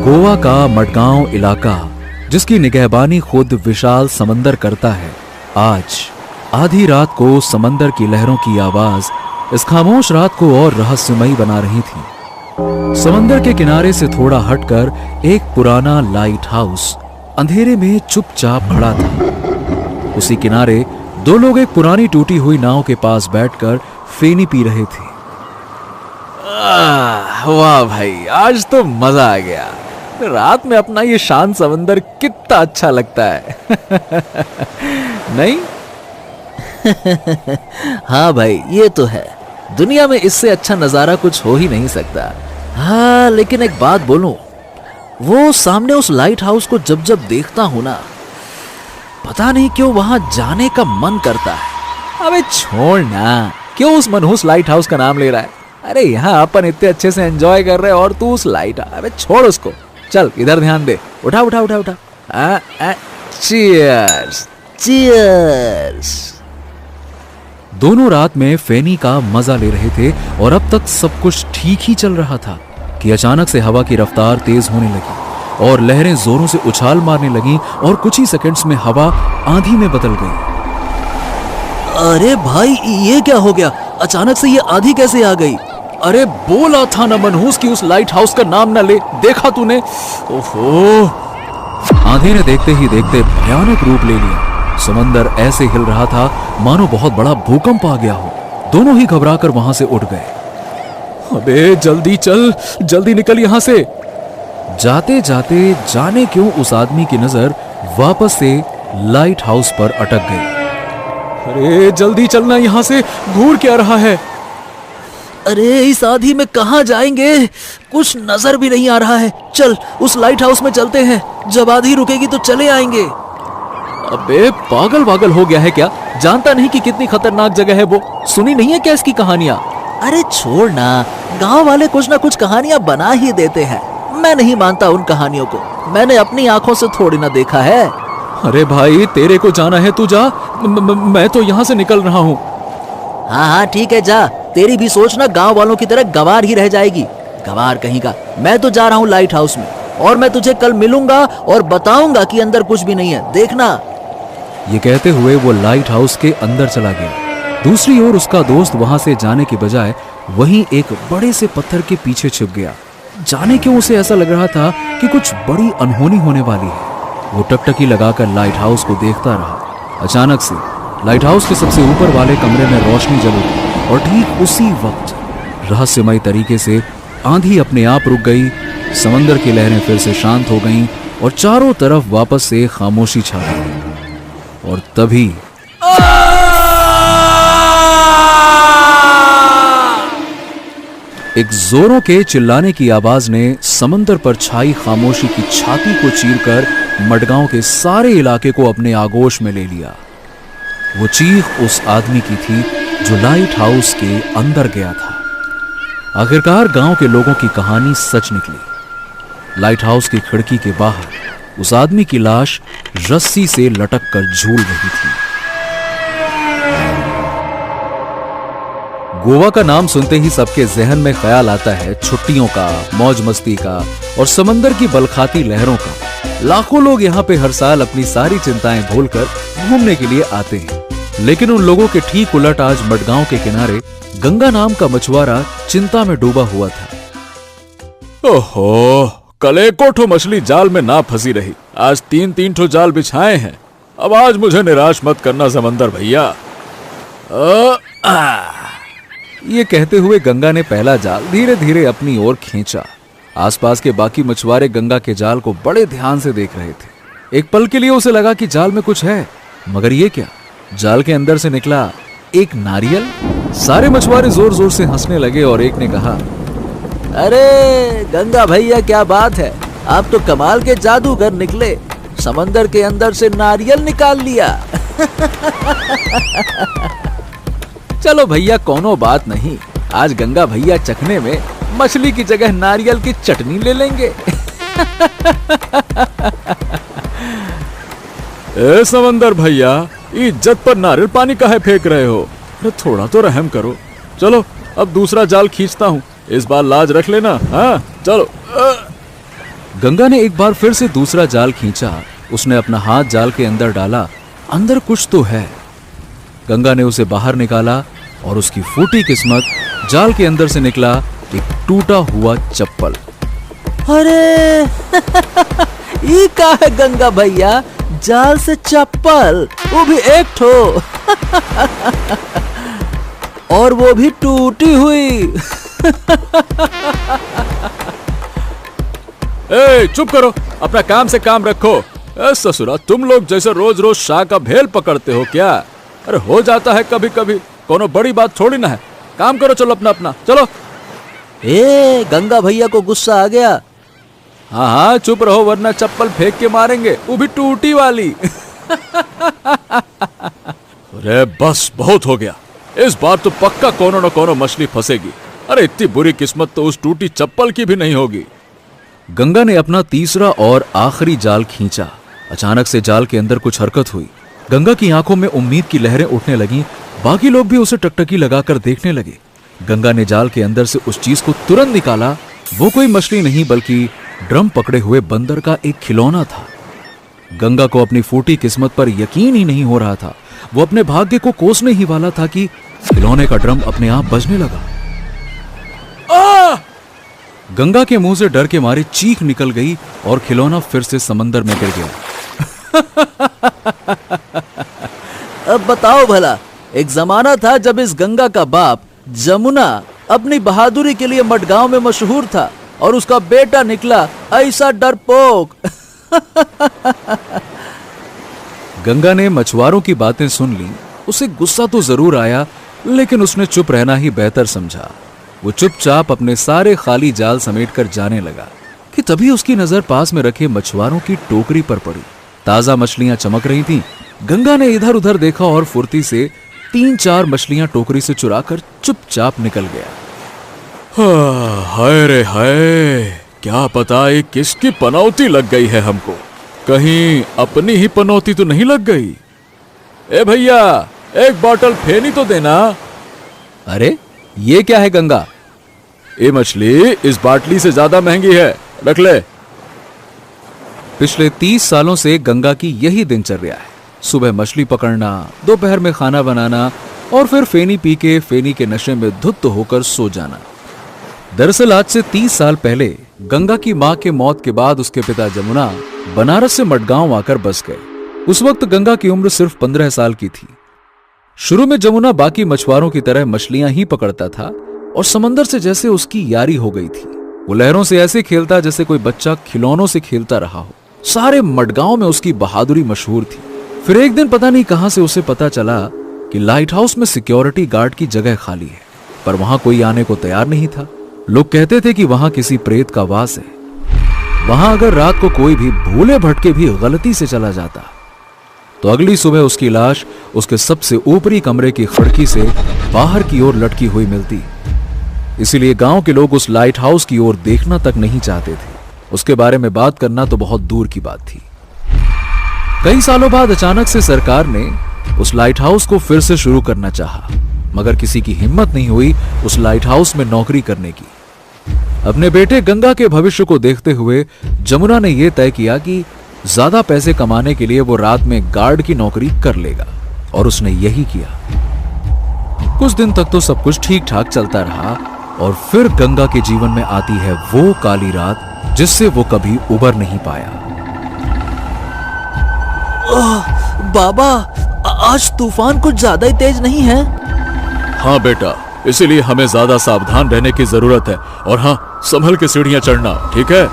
गोवा का मडगांव इलाका, जिसकी निगहबानी खुद विशाल समंदर करता है, आज आधी रात को समंदर की लहरों की आवाज इस खामोश रात को और रहस्यमयी बना रही थी। समंदर के किनारे से थोड़ा हटकर एक पुराना लाइट हाउस अंधेरे में चुपचाप खड़ा था। उसी किनारे दो लोग एक पुरानी टूटी हुई नाव के पास बैठकर फेनी पी रहे थे। वाह भाई, आज तो मजा आ गया। रात में अपना ये शांत समंदर कितना अच्छा लगता है। नहीं? हाँ भाई, ये तो है। दुनिया में इससे अच्छा नजारा कुछ हो ही नहीं सकता। हाँ, लेकिन एक बात बोलूं, वो सामने उस लाइट हाउस को जब जब देखता हूं ना, पता नहीं क्यों वहां जाने का मन करता है। अबे छोड़ ना, क्यों उस मनहूस लाइट हाउस का नाम ले रहा है? अरे यहाँ अपन इतने अच्छे से एंजॉय कर रहे हैं और तू उस लाइट, अबे छोड़ उसको, चल इधर ध्यान दे। उठा उठा उठा उठा। Cheers cheers. दोनों रात में फेनी का मजा ले रहे थे और अब तक सब कुछ ठीक ही चल रहा था कि अचानक से हवा की रफ्तार तेज होने लगी और लहरें जोरों से उछाल मारने लगीं और कुछ ही सेकंड्स में हवा आंधी में बदल गई। अरे भाई, ये क्या हो गया? अचानक से ये आंधी कैसे आ गई? अरे बोला था ना मनहूस कि उस लाइट हाउस का नाम न ले, देखा तूने? ओहो! आंधी ने देखते ही देखते भयानक रूप ले लिया। समंदर ऐसे हिल रहा था मानो बहुत बड़ा भूकंप आ गया हो। दोनों ही घबराकर वहां से उठ गए। अबे जल्दी चल, जल्दी निकल यहां से। जाते जाते जाने क्यों उस आदमी की नजर वापस से लाइट हाउस पर अटक गई। अरे जल्दी चलना यहां से, घूर क्या रहा है? अरे इस आंधी में कहां जाएंगे? कुछ नजर भी नहीं आ रहा है। चल उस लाइट हाउस में चलते हैं, जब आंधी रुकेगी तो चले आएंगे। अबे पागल वागल हो गया है क्या? जानता नहीं कि कितनी खतरनाक जगह है वो? सुनी नहीं है क्या इसकी कहानियां? अरे छोड़ ना, गांव वाले कुछ ना कुछ कहानियां बना ही देते हैं। मैं नहीं मानता उन कहानियों को, मैंने अपनी आंखों से थोड़ी ना देखा है। अरे भाई, तेरे को जाना है तू जा, मैं तो यहाँ से निकल रहा हूँ। हाँ हाँ ठीक है, जा। तेरी भी सोच ना गांव वालों की तरह गंवार ही रह जाएगी। गंवार कहीं का। मैं तो जा रहा हूँ लाइट हाउस में, और मैं तुझे कल मिलूंगा और बताऊंगा कि अंदर कुछ भी नहीं है, देखना। ये कहते हुए वो लाइट हाउस के अंदर चला गया। दूसरी ओर उसका दोस्त वहां से जाने के बजाय वहीं एक बड़े से पत्थर के पीछे छिप गया। जाने क्यों उसे ऐसा लग रहा था कि कुछ बड़ी अनहोनी होने वाली है। वो टकटकी लगाकर लाइट हाउस को देखता रहा। अचानक से लाइट हाउस के सबसे ऊपर वाले कमरे में रोशनी जल उठी और ठीक उसी वक्त रहस्यमय तरीके से आंधी अपने आप रुक गई। समंदर की लहरें फिर से शांत हो गईं और चारों तरफ वापस से खामोशी छा गई। और तभी एक जोरों के चिल्लाने की आवाज ने समंदर पर छाई खामोशी की छाती को चीरकर मडगांव के सारे इलाके को अपने आगोश में ले लिया। वो चीख उस आदमी की थी जो लाइट हाउस के अंदर गया था। आखिरकार गांव के लोगों की कहानी सच निकली। लाइट हाउस की खिड़की के बाहर उस आदमी की लाश रस्सी से लटक कर झूल रही थी। गोवा का नाम सुनते ही सबके जहन में ख्याल आता है छुट्टियों का, मौज मस्ती का और समंदर की बलखाती लहरों का। लाखों लोग यहाँ पे हर साल अपनी सारी चिंताएं भूलकर घूमने के लिए आते हैं। लेकिन उन लोगों के ठीक उलट आज मडगांव के किनारे गंगा नाम का मछुआरा चिंता में डूबा हुआ था। ओहो, कल एको ठो मछली जाल में ना फंसी रही, आज 3-3 ठो जाल बिछाए हैं। अब आज मुझे निराश मत करना समंदर भैया। ये कहते हुए गंगा ने पहला जाल धीरे धीरे अपनी ओर खींचा। आसपास के बाकी मछुआरे गंगा के जाल को बड़े ध्यान से देख रहे थे। एक पल के लिए उसे लगा कि जाल में कुछ है, मगर ये क्या? जाल के अंदर से निकला एक नारियल। सारे मछुआरे जोर जोर से हंसने लगे और एक ने कहा, अरे गंगा भैया, क्या बात है, आप तो कमाल के जादूगर निकले, समंदर के अंदर से नारियल निकाल लिया। चलो भैया, कोनो बात नहीं, आज गंगा भैया चखने में मछली की जगह नारियल की चटनी ले लेंगे। ए समंदर भैया, इज्जत पर नारियल पानी काहे फेंक रहे हो? थोड़ा तो रहम करो। चलो अब दूसरा जाल खींचता हूँ, इस बार लाज रख लेना। हाँ चलो। गंगा ने एक बार फिर से दूसरा जाल खींचा। उसने अपना हाथ जाल के अंदर डाला। अंदर कुछ तो है। गंगा ने उसे बाहर निकाला और उसकी फूटी किस्मत जाल के अंदर से निकला एक टूटा हुआ चप्पल। अरे ये का है गंगा भैया, जाल से चप्पल, वो भी एक ठो और वो भी टूटी हुई। ए, चुप करो, अपना काम से काम रखो। ससुरा, तुम लोग जैसे रोज रोज शाह का भेल पकड़ते हो क्या? अरे हो जाता है कभी कभी, कोनो बड़ी बात थोड़ी ना है। काम करो, चलो अपना अपना चलो। ए, गंगा भैया को गुस्सा आ गया। हाँ हाँ चुप रहो, वरना चप्पल फेंक के मारेंगे, वो भी टूटी वाली। अरे बस बहुत हो गया, इस बार तो पक्का कोनो न कोनो मछली फंसेगी। अरे इतनी बुरी किस्मत तो उस टूटी चप्पल की भी नहीं होगी। गंगा ने अपना तीसरा और आखिरी जाल खींचा। अचानक से जाल के अंदर कुछ हरकत हुई। गंगा की आंखों में उम्मीद की लहरें उठने लगीं। बाकी लोग भी उसे टकटकी लगाकर देखने लगे। गंगा ने जाल के अंदर से उस चीज को तुरंत निकाला। वो कोई मछली नहीं बल्कि ड्रम पकड़े हुए बंदर का एक खिलौना था। गंगा को अपनी फूटी किस्मत पर यकीन ही नहीं हो रहा था। वो अपने भाग्य को कोसने ही वाला था कि खिलौने का ड्रम अपने आप बजने लगा। गंगा के मुंह से डर के मारे चीख निकल गई और खिलौना फिर से समंदर में गिर गया। अब बताओ भला, एक जमाना था जब इस गंगा का बाप जमुना अपनी बहादुरी के लिए मडगांव में मशहूर था और उसका बेटा निकला ऐसा डरपोक। गंगा ने मछुआरों की बातें सुन ली। उसे गुस्सा तो जरूर आया, लेकिन उसने चुप रहना ही बेहतर समझा। वो चुपचाप अपने सारे खाली जाल समेटकर जाने लगा कि तभी उसकी नजर पास में रखे मछुआरों की टोकरी पर पड़ी। ताजा मछलियां चमक रही थीं। गंगा ने इधर उधर देखा और फुर्ती से 3-4 मछलियां टोकरी से चुराकर चुपचाप निकल गया। हाय रे हाय, क्या पता ये किसकी पनौती लग गई है हमको। कहीं अपनी ही पनौती तो नहीं लग गई। ए भैया, एक बोतल फेनी तो देना। अरे ये क्या है गंगा? ये मछली इस बाटली से ज्यादा महंगी है, रख ले। पिछले 30 सालों से गंगा की यही दिनचर्या है। सुबह मछली पकड़ना, दोपहर में खाना बनाना और फिर फेनी पी के फेनी के नशे में धुत होकर सो जाना। दरअसल आज से 30 साल पहले गंगा की मां के मौत के बाद उसके पिता जमुना बनारस से मडगांव आकर बस गए। उस वक्त गंगा की उम्र सिर्फ 15 साल की थी। शुरू में जमुना बाकी मछुआरों की तरह मछलियां ही पकड़ता था और समंदर से जैसे उसकी यारी हो गई थी। वो लहरों से ऐसे खेलता जैसे कोई बच्चा खिलौनों से खेलता रहा हो। सारे मडगांव में उसकी बहादुरी मशहूर थी। फिर एक दिन पता नहीं कहां से उसे पता चला कि लाइट हाउस में सिक्योरिटी गार्ड की जगह खाली है, पर वहां कोई आने को तैयार नहीं था। लोग कहते थे कि वहां किसी प्रेत का वास है। वहां अगर रात को कोई भी भूले भटके भी गलती से चला जाता तो अगली सुबह उसकी लाश उसके सबसे ऊपरी कमरे की खिड़की से बाहर की ओर लटकी हुई मिलती। इसीलिए गांव के लोग उस लाइट हाउस की ओर देखना तक नहीं चाहते थे। उसके बारे में बात करना तो बहुत दूर की बात थी। कई सालों बाद अचानक से सरकार ने उस लाइट हाउस को फिर से शुरू करना चाहा, मगर किसी की हिम्मत नहीं हुई उस लाइट हाउस में नौकरी करने की। अपने बेटे गंगा के भविष्य को देखते हुए जमुना ने यह तय किया कि ज्यादा पैसे कमाने के लिए वो रात में गार्ड की नौकरी कर लेगा, और उसने यही किया। कुछ दिन तक तो सब कुछ ठीक ठाक चलता रहा और फिर गंगा के जीवन में आती है वो काली रात जिससे वो कभी उबर नहीं पाया। बाबा, आज तूफान कुछ ज्यादा ही तेज नहीं है? हाँ बेटा, इसीलिए हमें ज्यादा सावधान रहने की जरूरत है। और हाँ, संभल के सीढ़ियां चढ़ना, ठीक है?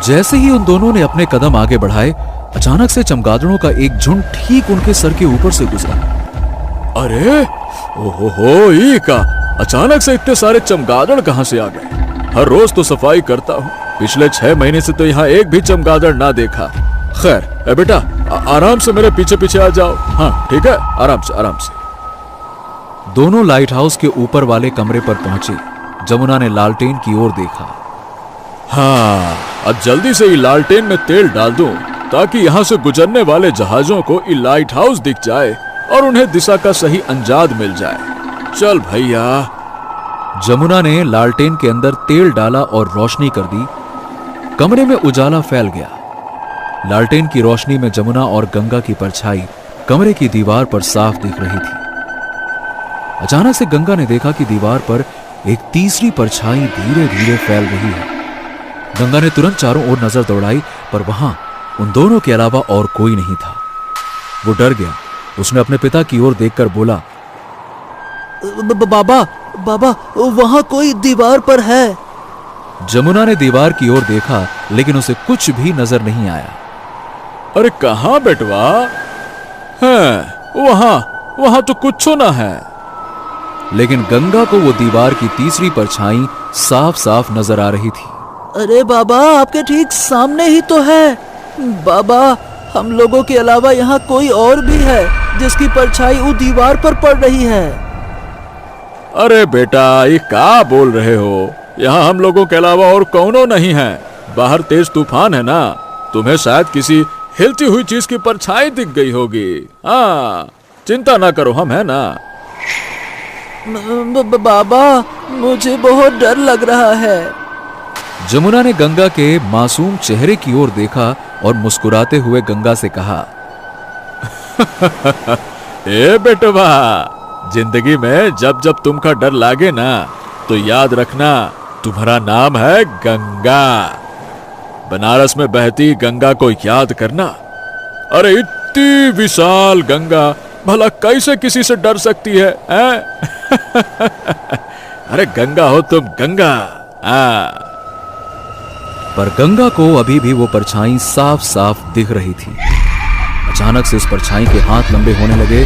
जैसे ही उन दोनों ने अपने कदम आगे बढ़ाए, अचानक से चमगादड़ों का एक झुंड ठीक उनके सर के ऊपर से गुजरा। अरे ओहो, ये का अचानक से इतने सारे चमगादड़ कहां से आ गए? हर रोज तो सफाई करता हूँ, पिछले 6 महीने से तो यहाँ एक भी चमगादड़ ना देखा। खैर ए बेटा, आराम से मेरे पीछे पीछे आ जाओ। हाँ ठीक है, आराम से आराम से। दोनों लाइट हाउस के ऊपर वाले कमरे पर पहुंचे। जमुना ने लालटेन की ओर देखा। हाँ, अब जल्दी से ये लालटेन में तेल डाल दूं ताकि यहाँ से गुजरने वाले जहाजों को ये लाइट हाउस दिख जाए और उन्हें दिशा का सही अंदाज मिल जाए। चल भैया। जमुना ने लालटेन के अंदर तेल डाला और रोशनी कर दी। कमरे में उजाला फैल गया। लालटेन की रोशनी में जमुना और गंगा की परछाई कमरे की दीवार पर साफ दिख रही थी। अचानक से गंगा ने देखा कि दीवार पर एक तीसरी परछाई धीरे धीरे फैल रही है। गंगा ने तुरंत चारों ओर नजर दौड़ाई, पर वहां उन दोनों के अलावा और कोई नहीं था। वो डर गया। उसने अपने पिता की ओर देखकर बोला, बाबा बाबा, वहां कोई दीवार पर है। जमुना ने दीवार की ओर देखा, लेकिन उसे कुछ भी नजर नहीं आया। अरे कहां बेटवा है? वहां तो कुछ ना है। लेकिन गंगा को वो दीवार की तीसरी परछाई साफ साफ नजर आ रही थी। अरे बाबा, आपके ठीक सामने ही तो है। बाबा, हम लोगों के अलावा यहाँ कोई और भी है जिसकी परछाई वो दीवार पर पड़ रही है। अरे बेटा, ये क्या बोल रहे हो? यहाँ हम लोगों के अलावा और कौनो नहीं है। बाहर तेज तूफान है ना, तुम्हें शायद किसी हिलती हुई चीज की परछाई दिख गई होगी। हाँ, चिंता ना करो, हम है ना। बाबा, मुझे बहुत डर लग रहा है। जमुना ने गंगा के मासूम चेहरे की ओर देखा और मुस्कुराते हुए गंगा से कहा, ए बेटवा, जिंदगी में जब जब तुमका डर लागे ना, तो याद रखना तुम्हारा नाम है गंगा। बनारस में बहती गंगा को याद करना। अरे इतनी विशाल गंगा भला कैसे किसी से डर सकती है? अरे गंगा हो तुम, गंगा। पर गंगा को अभी भी वो परछाई साफ साफ दिख रही थी। अचानक से उस परछाई के हाथ लंबे होने लगे।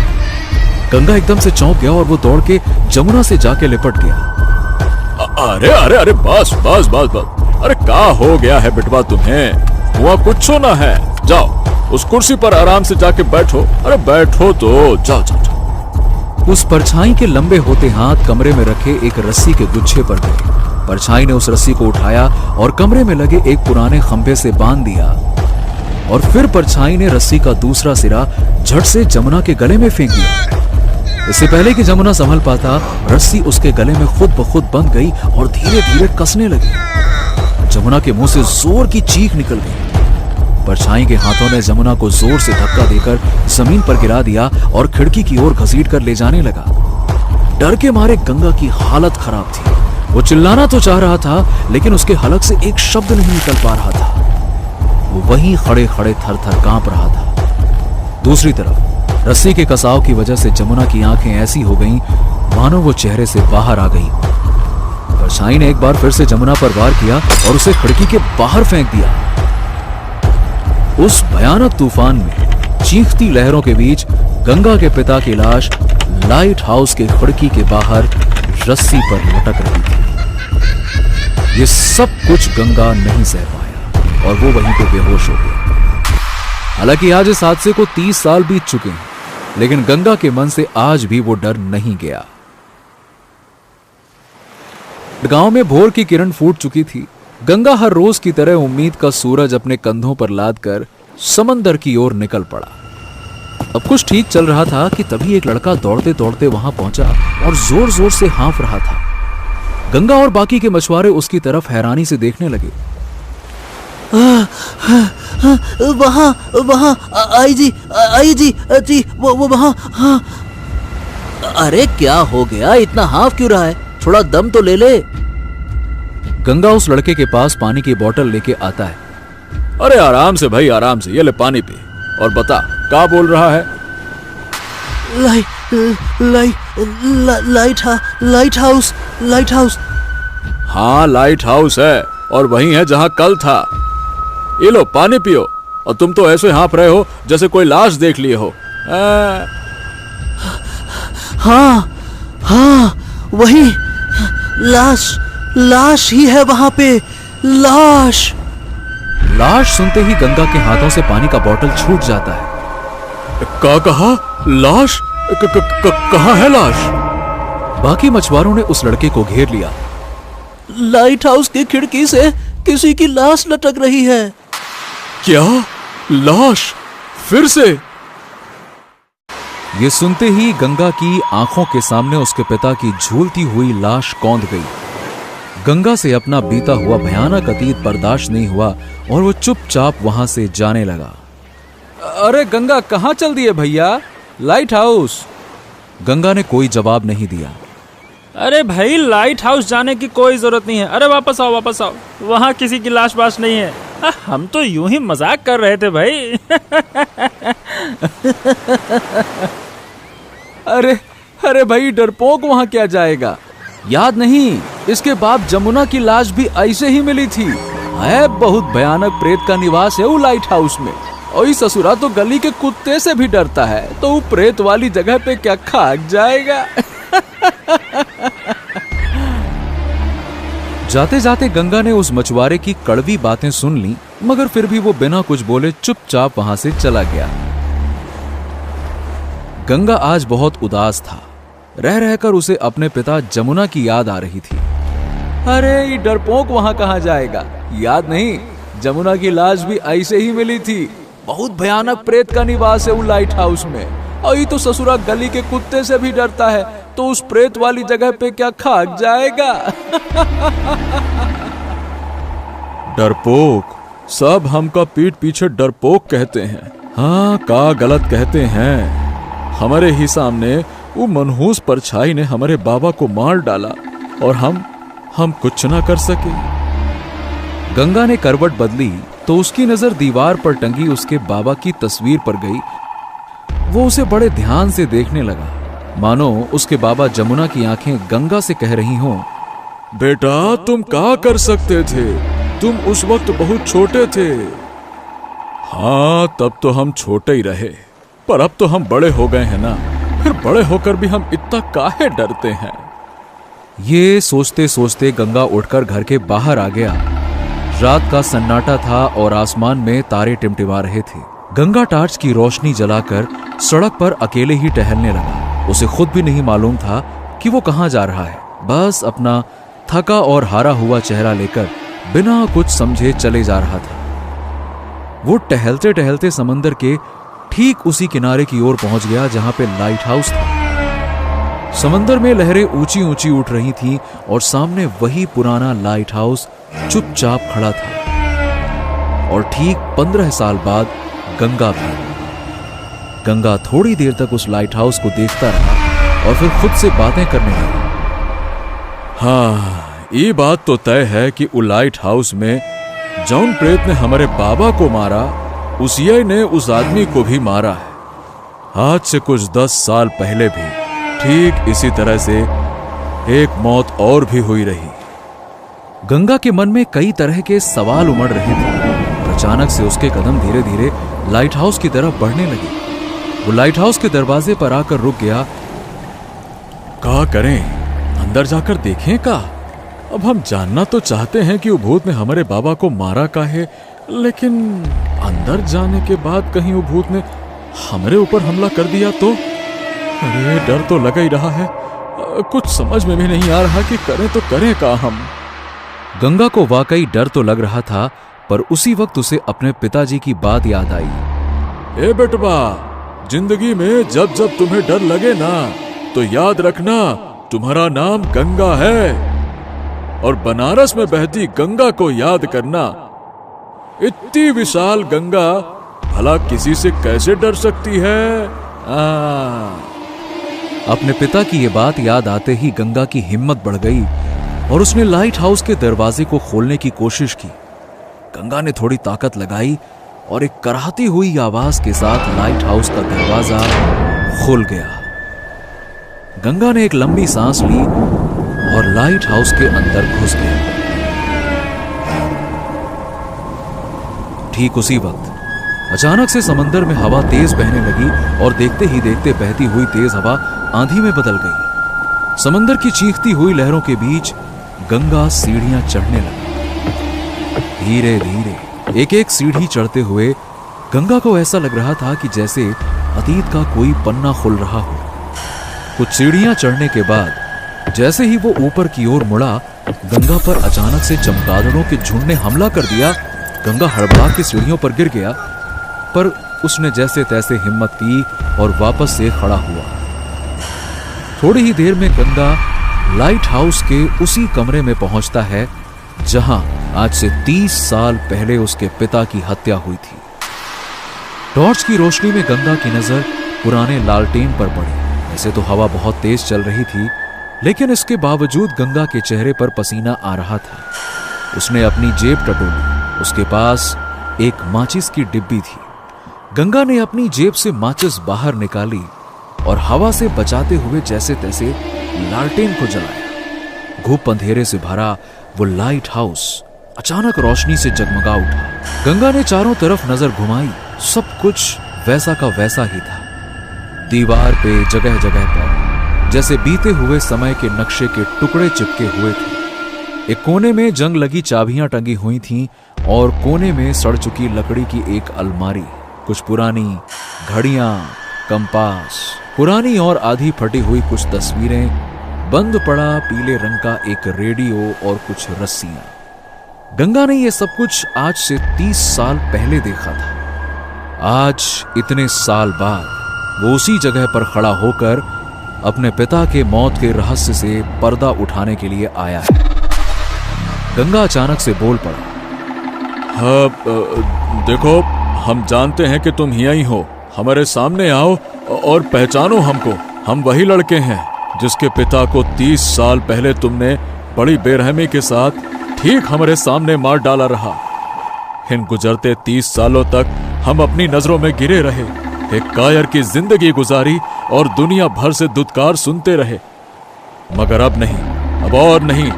गंगा एकदम से चौंक गया और वो दौड़ के जमुना से जाके लिपट गया। अरे अरे अरे, बस बस बस बस। अरे क्या हो गया है बेटवा तुम्हें? वहाँ कुछ ना है। जाओ उस कुर्सी पर आराम से जाके बैठो। अरे बैठो तो, जाओ जाओ जाओ। उस परछाई के लंबे होते हाथ कमरे में रखे एक रस्सी के गुच्छे पर गए। परछाई ने उस रस्सी को उठाया और कमरे में लगे एक पुराने खंभे से बांध दिया, और फिर परछाई ने रस्सी का दूसरा सिरा झट से जमुना के गले में फेंक दिया। इससे पहले कि जमुना संभल पाता, रस्सी उसके गले में खुद ब खुद बंध गई और धीरे धीरे कसने लगी। जमुना के मुंह से जोर की चीख निकल गई। परछाई के हाथों ने जमुना को जोर से धक्का देकर जमीन पर गिरा दिया और खिड़की की ओर घसीट कर ले जाने लगा। डर के मारे गंगा की हालत खराब थी। वो चिल्लाना तो चाह रहा था, लेकिन उसके हलक से एक शब्द नहीं निकल पा रहा था। वो वहीं खड़े खड़े थर थर कांप रहा था। दूसरी तरफ रस्सी के कसाव की वजह से जमुना की आंखें ऐसी हो गईं मानो वो चेहरे से बाहर आ गई। परछाई ने एक बार फिर से जमुना पर वार किया और उसे खिड़की के बाहर फेंक दिया। उस भयानक तूफान में चीखती लहरों के बीच गंगा के पिता की लाश लाइट हाउस के खिड़की के बाहर रस्सी पर लटक रही थी। ये सब कुछ गंगा नहीं सह पाया और वो वहीं पे बेहोश हो गया। हालांकि आज इस हादसे को 30 साल बीत चुके हैं, लेकिन गंगा के मन से आज भी वो डर नहीं गया। गांव में भोर की किरण फूट चुकी थी। गंगा हर रोज की तरह उम्मीद का सूरज अपने कंधों पर लाद कर समंदर की ओर निकल पड़ा। अब कुछ ठीक चल रहा था कि तभी एक लड़का दौड़ते दौड़ते वहां पहुंचा और जोर जोर से हाँफ रहा था। गंगा और बाकी के मछुआरे उसकी तरफ हैरानी से देखने लगे। वहां वहां आई जी, वो वहां। हाँ। अरे क्या हो गया? इतना हाफ क्यों रहा है? थोड़ा दम तो ले ले। गंगा उस लड़के के पास पानी की बोतल लेके आता है। अरे आराम से भाई, आराम से, ये ले पानी पी और बता क्या बोल रहा है। Light house. हाँ, लाइट हाउस है और वही है जहां कल था। ये लो पानी पियो। और तुम तो ऐसे हाँफ रहे हो जैसे कोई लाश देख लिए हो। हाँ, वही लाश ही है वहां पे। लाश सुनते ही गंगा के हाथों से पानी का बोतल छूट जाता है। क्या कहा? लाश? कहाँ है लाश? बाकी मछुआरों ने उस लड़के को घेर लिया। लाइट हाउस की खिड़की से किसी की लाश लटक रही है। क्या? लाश? फिर से? ये सुनते ही गंगा की आंखों के सामने उसके पिता की झूलती हुई लाश कौंध गई। गंगा से अपना बीता हुआ भयानक अतीत बर्दाश्त नहीं हुआ और वो चुपचाप वहां से जाने लगा। अरे गंगा, कहाँ चल दिए भैया? Light house. गंगा ने कोई जवाब नहीं दिया। अरे भाई, लाइट हाउस जाने की कोई जरूरत नहीं है। अरे वापस आओ, वापस आओ, वहाँ किसी की लाश बाश नहीं है। हम तो यूं ही मजाक कर रहे थे भाई। अरे अरे भाई, डरपोक वहां क्या जाएगा? याद नहीं, इसके बाप जमुना की लाश भी ऐसे ही मिली थी। है बहुत भयानक प्रेत का निवास है वो लाइट हाउस में। और ससुरा तो गली के कुत्ते से भी डरता है, तो वो प्रेत वाली जगह पे क्या खाक जाएगा? जाते जाते गंगा ने उस मछुआरे की कड़वी बातें सुन ली, मगर फिर भी वो बिना कुछ बोले चुपचाप वहां से चला गया। गंगा आज बहुत उदास था। रह रहकर उसे अपने पिता जमुना की याद आ रही थी। अरे ये डरपोक वहां कहां जाएगा? याद नहीं, जमुना की लाश भी ऐसे ही मिली थी। बहुत भयानक प्रेत का निवास है वो लाइट हाउस में। और ये तो ससुरा गली के कुत्ते से भी डरता है, तो उस प्रेत वाली जगह पे क्या खाक जाएगा? डरपोक, सब हमका पीठ पीछे डरपोक कहते हैं। हाँ, का गलत कहते हैं। हमारे ही सामने वो मनहूस परछाई ने हमारे बाबा को मार डाला और हम कुछ ना कर सके। गंगा ने करवट बदली तो उसकी नजर दीवार पर टंगी उसके बाबा की तस्वीर पर गई। वो उसे बड़े ध्यान से देखने लगा, मानो उसके बाबा जमुना की आंखें गंगा से कह रही हों, बेटा तुम क्या कर सकते थे? तुम उस वक्त बहुत छोटे थे। हाँ, तब तो हम छोटे ही रहे, पर अब तो हम बड़े हो गए हैं ना। फिर बड़े होकर भी हम इतना काहे डरते हैं? ये सोचते सोचते गंगा उठकर घर के बाहर आ गया। रात का सन्नाटा था और आसमान में तारे टिमटिमा रहे थे। गंगा टार्च की रोशनी जलाकर सड़क पर अकेले ही टहलने लगा। उसे खुद भी नहीं मालूम था कि वो कहां जा रहा है। बस अपना थका और हारा हुआ चेहरा लेकर बिना कुछ समझे चले जा रहा था। वो टहलते टहलते समंदर के ठीक उसी किनारे की ओर पहुंच गया जहां पे लाइट हाउस था। समंदर में लहरें ऊंची ऊंची उठ रही थीं और सामने वही पुराना लाइट हाउस चुपचाप खड़ा था। और ठीक 15 साल बाद गंगा भी। गंगा थोड़ी देर तक उस लाइट हाउस को देखता रहा और फिर खुद से बातें करने लगा। हाँ, ये बात तो तय है कि वो लाइट हाउस में जौन प्रेत ने हमारे बाबा को मारा, उसी ने उस आदमी को भी मारा है। आज से कुछ 10 साल पहले भी ठीक इसी तरह से एक मौत और भी हुई रही। गंगा के मन में कई तरह के सवाल उमड़ रहे थे और अचानक से उसके कदम धीरे धीरे लाइट हाउस की तरफ बढ़ने लगे। वो लाइट हाउस के दरवाजे पर आकर रुक गया। क्या करें? अंदर जाकर देखें का? अब हम जानना तो चाहते हैं कि वो भूत ने हमारे बाबा को मारा काहे, लेकिन अंदर जाने के बाद कहीं वो भूत ने हमारे ऊपर हमला कर दिया तो? अरे डर तो लगा ही रहा है। कुछ समझ में भी नहीं आ रहा कि करें तो करें का हम। गंगा को वाकई डर तो लग रहा था, पर उसी वक्त उसे अपने पिताजी की बात याद आई। ए बेटवा, जिंदगी में जब जब तुम्हें डर लगे ना, तो याद रखना तुम्हारा नाम गंगा है, और बनारस में बहती गंगा को याद करना। इतनी विशाल गंगा भला किसी से कैसे डर सकती है? अपने पिता की ये बात याद आते ही गंगा की हिम्मत बढ़ गई और उसने लाइट हाउस के दरवाजे को खोलने की कोशिश की। गंगा ने थोड़ी ताकत लगाई और एक कराहती हुई आवाज के साथ लाइट हाउस का दरवाजा खुल गया। गंगा ने एक लंबी सांस ली और लाइट हाउस के अंदर घुस गया। ठीक उसी वक्त अचानक से समंदर में हवा तेज बहने लगी और देखते ही देखते बहती हुई तेज हवा आंधी में बदल गई। समंदर की चीखती हुई लहरों के बीच गंगा सीढ़ियां चढ़ने लगी। धीरे धीरे एक एक सीढ़ी चढ़ते हुए गंगा को ऐसा लग रहा था कि जैसे अतीत का कोई पन्ना खुल रहा हो। कुछ सीढ़ियां चढ़ने के बाद जैसे ही वो ऊपर की ओर मुड़ा, गंगा पर अचानक से चमगादड़ों के झुंड ने हमला कर दिया। गंगा हड़बड़ा के सीढ़ियों पर गिर गया, पर उसने जैसे तैसे हिम्मत की और वापस से खड़ा हुआ। थोड़ी ही देर में गंगा लाइट हाउस के उसी कमरे में पहुंचता है जहां आज से 30 साल पहले उसके पिता की हत्या हुई थी। टॉर्च की रोशनी में गंगा की नजर पुराने लालटेन पर पड़ी। वैसे तो हवा बहुत तेज चल रही थी, लेकिन इसके बावजूद गंगा के चेहरे पर पसीना आ रहा था। उसने अपनी जेब टटोली। उसके पास एक माचिस की डिब्बी थी। गंगा ने अपनी जेब से माचिस बाहर निकाली और हवा से बचाते हुए जैसे तैसे लालटेन को जलाया। घुप अंधेरे से भरा वो लाइट हाउस अचानक रोशनी से जगमगा उठा। गंगा ने चारों तरफ नजर घुमाई। सब कुछ वैसा का वैसा ही था। दीवार पे जगह जगह पर जैसे बीते हुए समय के नक्शे के टुकड़े चिपके हुए थे। एक कोने में जंग लगी चाबियां टंगी हुई थीं और कोने में सड़ चुकी लकड़ी की एक अलमारी, कुछ पुरानी घड़ियां, कंपास, पुरानी और आधी फटी हुई कुछ तस्वीरें, बंद पड़ा पीले रंग का एक रेडियो और कुछ रस्सियां। गंगा ने यह सब कुछ आज से 30 साल पहले देखा था। आज इतने साल बाद वो उसी जगह पर खड़ा होकर अपने पिता के मौत के रहस्य से पर्दा उठाने के लिए आया है। गंगा अचानक से बोल पड़ा, हाँ, देखो, हम जानते हैं कि तुम यहीं हो। हमारे सामने आओ और पहचानो हमको। हम वही लड़के हैं जिसके पिता को 30 साल पहले तुमने बड़ी बेरहमी के साथ ठीक हमारे सामने मार डाला रहा। इन गुजरते 30 सालों तक हम अपनी नजरों में गिरे रहे, एक कायर की जिंदगी गुजारी और दुनिया भर से दुत्कार सुनते रहे। मगर अब नहीं, अब और नहीं।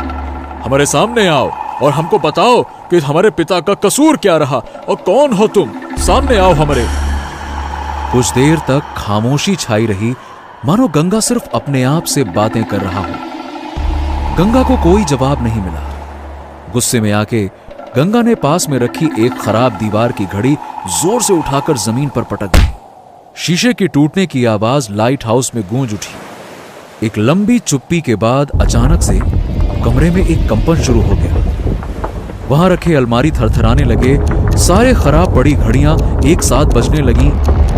हमारे सामने आओ और हमको बताओ कि हमारे पिता का कसूर क्या रहा और कौन हो तुम। सामने आओ हमारे। कुछ देर तक खामोशी छाई रही, मानो गंगा सिर्फ अपने आप से बातें कर रहा हो। गंगा को कोई जवाब नहीं मिला। गुस्से में आके गंगा ने पास में रखी एक खराब दीवार की घड़ी जोर से उठाकर जमीन पर पटक दी। शीशे की टूटने की आवाज लाइट हाउस में गूंज उठी। एक लंबी चुप्पी के बाद अचानक से कमरे में एक कंपन शुरू हो गया। वहां रखे अलमारी थरथराने लगे। सारे खराब पड़ी घड़ियां एक साथ बजने लगी।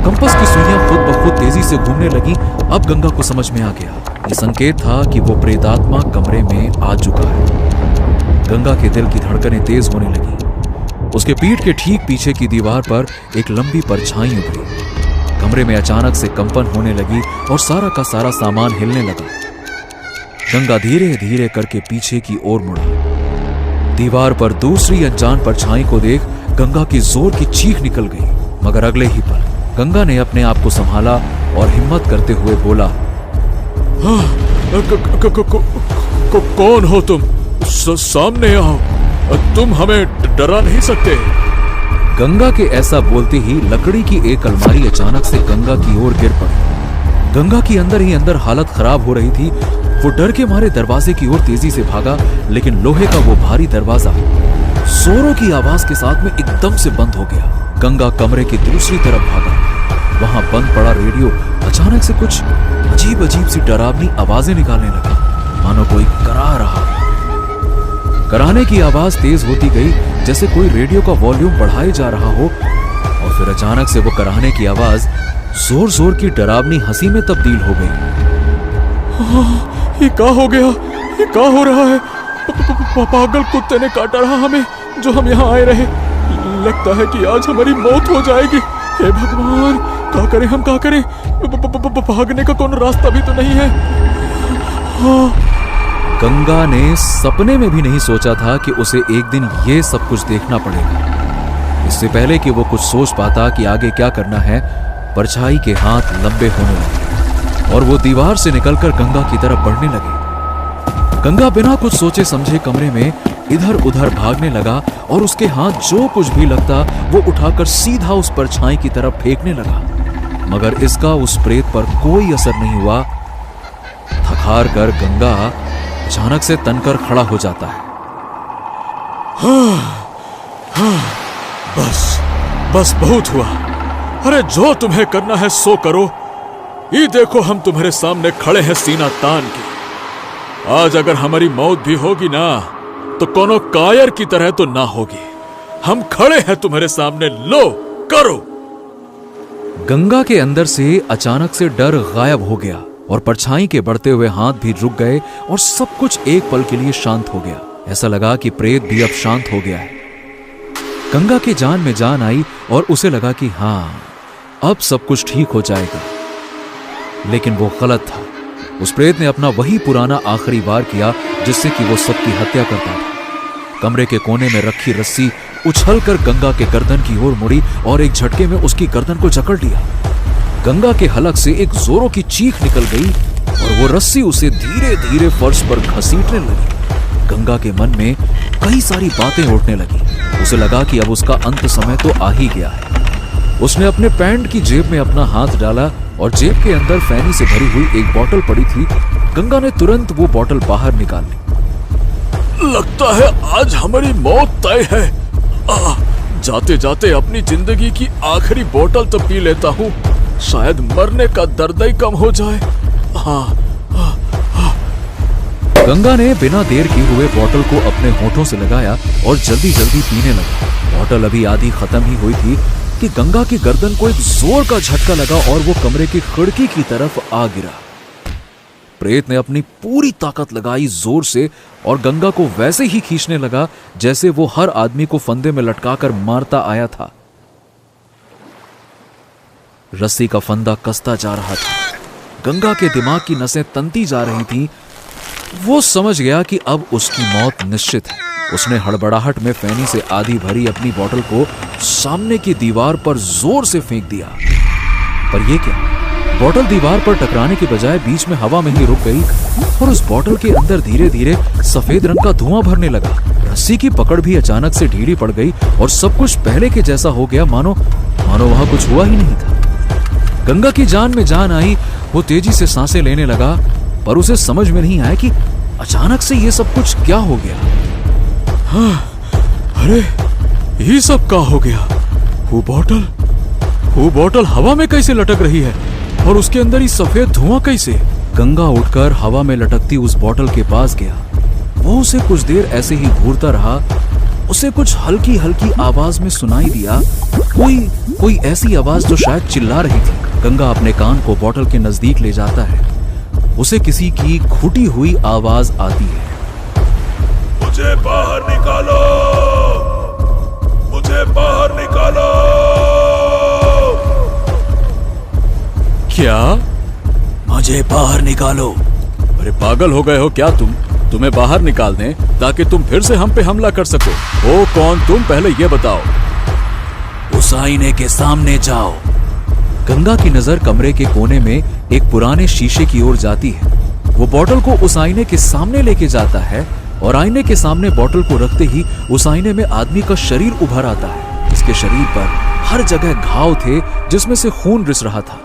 कंपास की सुइयां खुद ब खुद तेजी से घूमने लगी। अब गंगा को समझ में आ गया, ये संकेत था कि वो प्रेतात्मा कमरे में आ चुका है। गंगा के दिल की धड़कनें तेज होने लगी। उसके पीठ के ठीक पीछे की दीवार पर एक लंबी परछाई उभरी। कमरे में अचानक से कंपन होने लगी और सारा का सारा सामान हिलने लगा। गंगा धीरे धीरे करके पीछे की ओर मुड़ा। दीवार पर दूसरी अनजान परछाई को देख गंगा की जोर की चीख निकल गई। मगर अगले ही पल गंगा ने अपने आप को संभाला और हिम्मत करते हुए बोला, कौन हो तुम? सामने आओ, तुम हमें डरा नहीं सकते। गंगा के ऐसा बोलते ही लकड़ी की एक अलमारी अचानक से गंगा की ओर गिर पड़ी। गंगा की अंदर ही अंदर हालत खराब हो रही थी। वो डर के मारे दरवाजे की ओर तेजी से भागा, लेकिन लोहे का वो भारी दरवाजा जोरों की आवाज के साथ में एकदम से बंद हो गया। गंगा कमरे की दूसरी तरफ भागा। वहां बंद पड़ा रेडियो अचानक से कुछ अजीब अजीब सी डरावनी आवाजें निकालने लगा, मानो कोई करा रहा। कराने की आवाज तेज होती गई, जैसे कोई रेडियो का वॉल्यूम बढ़ाए जा रहा हो, और फिर अचानक से वो कराने की आवाज जोर जोर की डरावनी हंसी में तब्दील हो गई। ये क्या हो गया? ये क्या हो रहा है? पागल कुत्ते ने काटा रहा हमें जो हम यहाँ आए रहे। लगता है कि आज हमारी मौत हो जाएगी। हे भगवान, क्या करें हम, क्या करें? भागने का कोई रास्ता भी तो नहीं है। गंगा ने सपने में भी नहीं सोचा था कि उसे एक दिन ये सब कुछ देखना पड़ेगा। इससे पहले कि वो कुछ सोच पाता कि आगे क्या करना है, परछाई के हाथ लंबे होने लगे और वो दीवार से निकलकर गंगा की तरफ बढ़ने लगे। गंगा बिना कुछ सोचे समझे कमरे में इधर उधर भागने लगा और उसके हाथ जो कुछ भी लगता वो उठाकर सीधा उस परछाई की तरफ फेंकने लगा। मगर इसका उस प्रेत पर कोई असर नहीं हुआ। थक-हार कर गंगा अचानक से तनकर खड़ा हो जाता है। बस बहुत हुआ। अरे जो तुम्हें करना है सो करो। ये देखो, हम तुम्हारे सामने खड़े हैं सीना तान के। आज अगर हमारी मौत भी होगी ना, तो कोनो कायर की तरह तो ना होगी। हम खड़े हैं तुम्हारे सामने, लो करो। गंगा के अंदर से अचानक से डर गायब हो गया और परछाई के बढ़ते हुए हाथ भी रुक गए और सब कुछ एक पल के लिए शांत हो गया। ऐसा लगा कि प्रेत भी अब शांत हो गया है। गंगा के जान में जान आई और उसे लगा कि हाँ, अब सब कुछ ठीक हो जाएगा। लेकिन वो गलत था। उस प्रेत ने अपना वही पुराना आखिरी वार किया जिससे कि वो सबकी हत्या करता था। कमरे के कोने में रखी रस्सी उछलकर गंगा के गर्दन की ओर मुड़ी और एक झटके में उसकी गर्दन को जकड़ लिया। गंगा के हलक से एक जोरों की चीख निकल गई और वो रस्सी उसे धीरे धीरे फर्श पर घसीटने लगी। गंगा के मन में कई सारी बातें उठने लगी। उसे लगा कि अब उसका अंत समय तो आ ही गया है। उसने अपने पैंट की जेब में अपना हाथ डाला और जेब के अंदर फैनी से भरी हुई एक बोतल पड़ी थी। गंगा ने तुरंत वो बोतल बाहर निकाल ली। लगता है आज हमारी मौत तय है। जाते जाते अपनी जिंदगी की आखिरी बोतल तो पी लेता हूँ, शायद मरने का दर्द ही कम हो जाए। गंगा ने बिना देर किए हुए बोतल को अपने होठों से लगाया और जल्दी जल्दी पीने लगा। बोतल अभी आधी खत्म ही हुई थी कि गंगा की गर्दन को एक जोर का झटका लगा और वो कमरे की खिड़की की तरफ आ गिरा। प्रेत ने अपनी पूरी ताकत लगाई जोर से और गंगा को वैसे ही खींचने लगा जैसे वो हर आदमी को फंदे में लटकाकर मारता आया था। रस्सी का फंदा कसता जा रहा था। गंगा के दिमाग की नसें तनती जा रही थीं। वो समझ गया कि अब उसकी मौत निश्चित है। उसने हड़बड़ाहट में फैनी से आधी भरी अपनी बोतल को सामने की दीवार पर जोर से फेंक दिया। पर यह क्या, बोतल दीवार पर टकराने के बजाय बीच में हवा में ही रुक गई और उस बोतल के अंदर धीरे धीरे सफेद रंग का धुआं भरने लगा। रस्सी की पकड़ भी अचानक से ढीली पड़ गई और सब कुछ पहले के जैसा हो गया, मानो वहां कुछ हुआ ही नहीं था। गंगा की जान में जान आई। वो तेजी से सांसें लेने लगा, पर उसे समझ में नहीं आया कि अचानक से ये सब कुछ क्या हो गया। अरे ये सब क्या हो गया? वो बोतल हवा में कैसे लटक रही है और उसके अंदर ही सफेद धुआं कैसे? गंगा उठकर हवा में लटकती उस बोतल के पास गया। वो उसे कुछ देर ऐसे ही घूरता रहा। उसे कुछ हल्की हल्की आवाज में सुनाई दिया, कोई ऐसी आवाज जो शायद चिल्ला रही थी। गंगा अपने कान को बोतल के नजदीक ले जाता है। उसे किसी की घुटी हुई आवाज आती है, मुझे बाहर निकालो, मुझे बाहर निकालो। क्या? मुझे बाहर निकालो। अरे पागल हो गए हो क्या तुम? तुम्हें बाहर निकाल दें ताकि तुम फिर से हम पे हमला कर सको। ओ कौन तुम, पहले ये बताओ। उस आईने के सामने जाओ। गंगा की नजर कमरे के कोने में एक पुराने शीशे की ओर जाती है। वो बोतल को उस आईने के सामने लेके जाता है और आईने के सामने बोतल को रखते ही उस आईने में आदमी का शरीर उभर आता है। इसके शरीर पर हर जगह घाव थे जिसमें से खून रिस रहा था।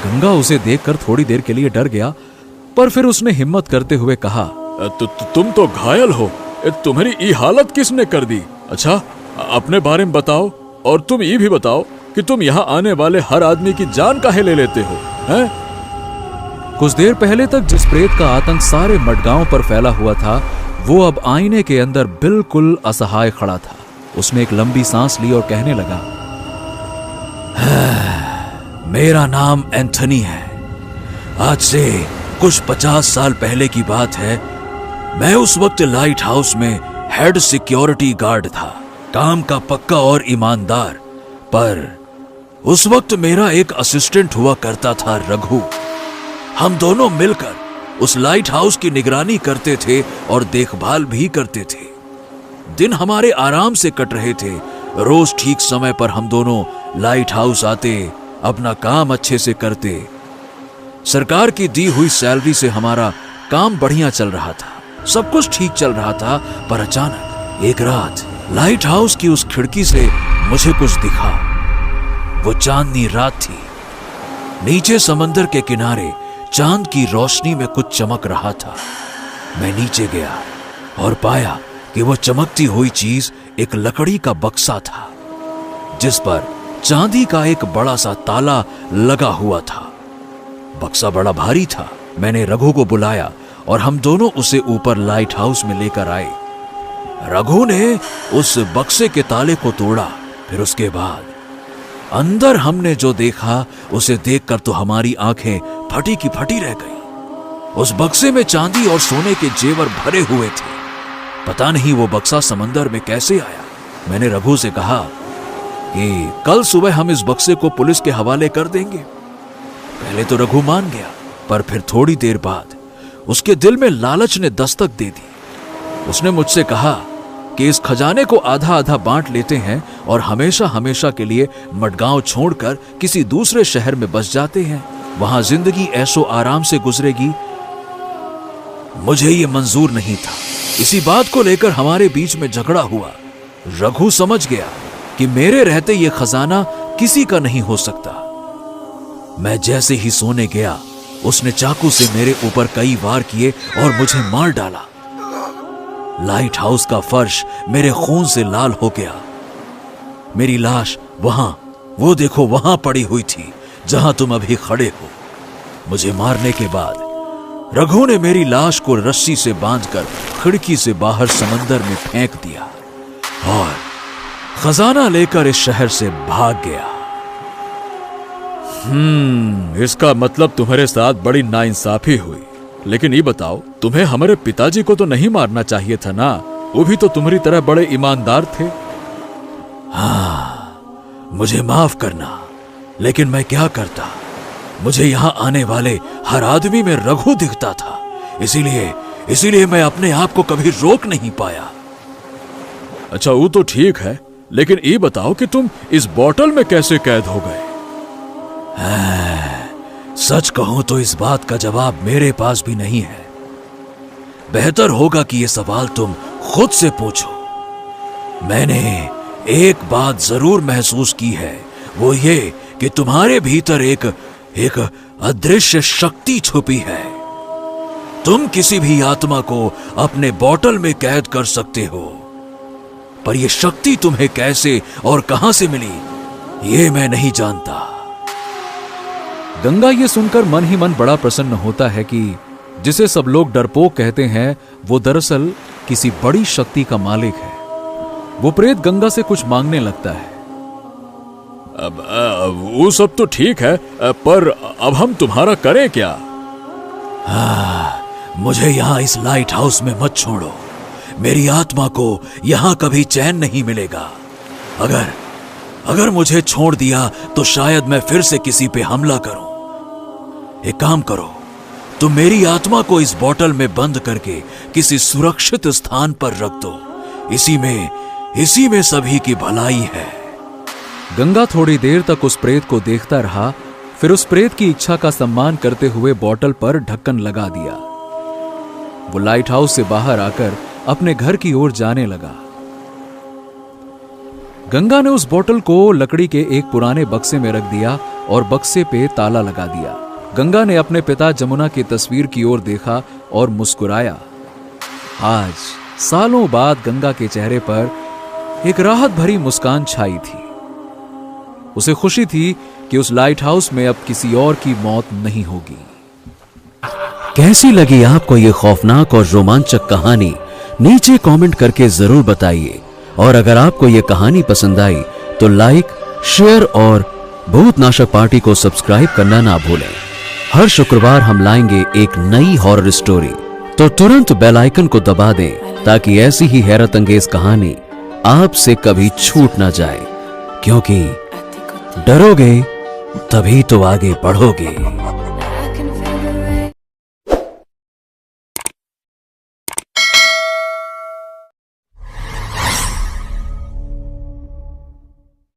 गंगा उसे देखकर थोड़ी देर के लिए डर गया, पर फिर उसने हिम्मत करते हुए कहा, तुम तो घायल हो। तुम्हारी ये हालत किसने कर दी? अच्छा, अपने बारे में बताओ और तुम ये भी बताओ कि तुम यहाँ आने वाले हर आदमी की जान काहे ले लेते हो, हैं? कुछ देर पहले तक जिस प्रेत का आतंक सारे मडगांव पर फैला हुआ था, वो अब आईने के अंदर बिल्कुल असहाय खड़ा था। उसने एक लंबी सांस ली और कहने लगा, मेरा नाम एंथनी है। आज से कुछ 50 साल पहले की बात है। मैं उस वक्त लाइट हाउस में हेड सिक्योरिटी गार्ड था, काम का पक्का और ईमानदार। पर उस वक्त मेरा एक असिस्टेंट हुआ करता था, रघु। हम दोनों मिलकर उस लाइट हाउस की निगरानी करते थे और देखभाल भी करते थे। दिन हमारे आराम से कट रहे थे। रोज ठीक समय पर हम दोनों लाइट हाउस आते, अपना काम अच्छे से करते। सरकार की दी हुई सैलरी से हमारा काम बढ़िया चल रहा था, सब कुछ ठीक चल रहा था। पर अचानक एक रात लाइट हाउस की उस खिड़की से मुझे कुछ दिखा। वो चांदनी रात थी। नीचे समंदर के किनारे चांद की रोशनी में कुछ चमक रहा था। मैं नीचे गया और पाया कि वो चमकती हुई चीज एक लकड़ी का बक्सा था, जिस पर चांदी का एक बड़ा सा ताला लगा हुआ था। बक्सा बड़ा भारी था। मैंने रघु को बुलाया और हम दोनों उसे ऊपर लाइट हाउस में लेकर आए। रघु ने उस बक्से के ताले को तोड़ा। फिर उसके बाद अंदर हमने जो देखा, उसे देखकर तो हमारी आंखें फटी की फटी रह गई। उस बक्से में चांदी और सोने के जेवर भरे हुए थे। पता नहीं वो बक्सा समंदर में कैसे आया। मैंने रघु से कहा कि कल सुबह हम इस बक्से को पुलिस के हवाले कर देंगे। पहले तो रघु मान गया, पर फिर थोड़ी देर बाद उसके दिल में लालच ने दस्तक दे दी। उसने मुझसे कहा कि इस खजाने को आधा आधा बांट लेते हैं और हमेशा हमेशा के लिए मडगांव छोड़कर किसी दूसरे शहर में बस जाते हैं, वहां जिंदगी ऐशो आराम से गुजरेगी। मुझे ये मंजूर नहीं था। इसी बात को लेकर हमारे बीच में झगड़ा हुआ। रघु समझ गया कि मेरे रहते ये खजाना किसी का नहीं हो सकता। मैं जैसे ही सोने गया, उसने चाकू से मेरे ऊपर कई वार किए और मुझे मार डाला। लाइट हाउस का फर्श मेरे खून से लाल हो गया। मेरी लाश वहां, वो देखो वहां पड़ी हुई थी जहां तुम अभी खड़े हो। मुझे मारने के बाद रघु ने मेरी लाश को रस्सी से बांधकर खिड़की से बाहर समंदर में फेंक दिया और खजाना लेकर इस शहर से भाग गया। इसका मतलब तुम्हारे साथ बड़ी नाइंसाफी हुई। लेकिन ये बताओ, तुम्हें हमारे पिताजी को तो नहीं मारना चाहिए था ना? वो भी तो तुम्हारी तरह बड़े ईमानदार थे। हाँ, मुझे माफ करना, लेकिन मैं क्या करता। मुझे यहां आने वाले हर आदमी में रघु दिखता था, इसीलिए मैं अपने आप को कभी रोक नहीं पाया। अच्छा, वो तो ठीक है, लेकिन ये बताओ कि तुम इस बोतल में कैसे कैद हो गए? सच कहूं तो इस बात का जवाब मेरे पास भी नहीं है। बेहतर होगा कि यह सवाल तुम खुद से पूछो। मैंने एक बात जरूर महसूस की है, वो ये कि तुम्हारे भीतर एक अदृश्य शक्ति छुपी है। तुम किसी भी आत्मा को अपने बोतल में कैद कर सकते हो, पर यह शक्ति तुम्हें कैसे और कहां से मिली, ये मैं नहीं जानता। गंगा ये सुनकर मन ही मन बड़ा प्रसन्न होता है कि जिसे सब लोग डरपोक कहते हैं, वो दरअसल किसी बड़ी शक्ति का मालिक है। वो प्रेत गंगा से कुछ मांगने लगता है। अब वो सब तो ठीक है, पर अब हम तुम्हारा करें क्या? मुझे यहां इस लाइट हाउस में मत छोड़ो। मेरी आत्मा को यहां कभी चैन नहीं मिलेगा। अगर मुझे छोड़ दिया तो शायद मैं फिर से किसी पे हमला करूं। एक काम करो, तुम मेरी आत्मा को इस बोतल में बंद करके किसी सुरक्षित स्थान पर रख दो। इसी में सभी की भलाई है। गंगा थोड़ी देर तक उस प्रेत को देखता रहा, फिर उस प्रेत की इच्छा का सम्मान करते हुए बोतल पर ढक्कन लगा दिया। वो लाइट हाउस से बाहर आकर अपने घर की ओर जाने लगा। गंगा ने उस बोतल को लकड़ी के एक पुराने बक्से में रख दिया और बक्से पे ताला लगा दिया। गंगा ने अपने पिता जमुना की तस्वीर की ओर देखा और मुस्कुराया। आज सालों बाद गंगा के चेहरे पर एक राहत भरी मुस्कान छाई थी। उसे खुशी थी कि उस लाइट हाउस में अब किसी और की मौत नहीं होगी। कैसी लगी आपको ये खौफनाक और रोमांचक कहानी? नीचे कमेंट करके जरूर बताइए। और अगर आपको ये कहानी पसंद आई तो लाइक, शेयर और भूतनाशक पार्टी को सब्सक्राइब करना ना भूलें। हर शुक्रवार हम लाएंगे एक नई हॉरर स्टोरी, तो तुरंत बेल आइकन को दबा दें ताकि ऐसी ही हैरत अंगेज कहानी आपसे कभी छूट ना जाए। क्योंकि डरोगे तभी तो आगे बढ़ोगे।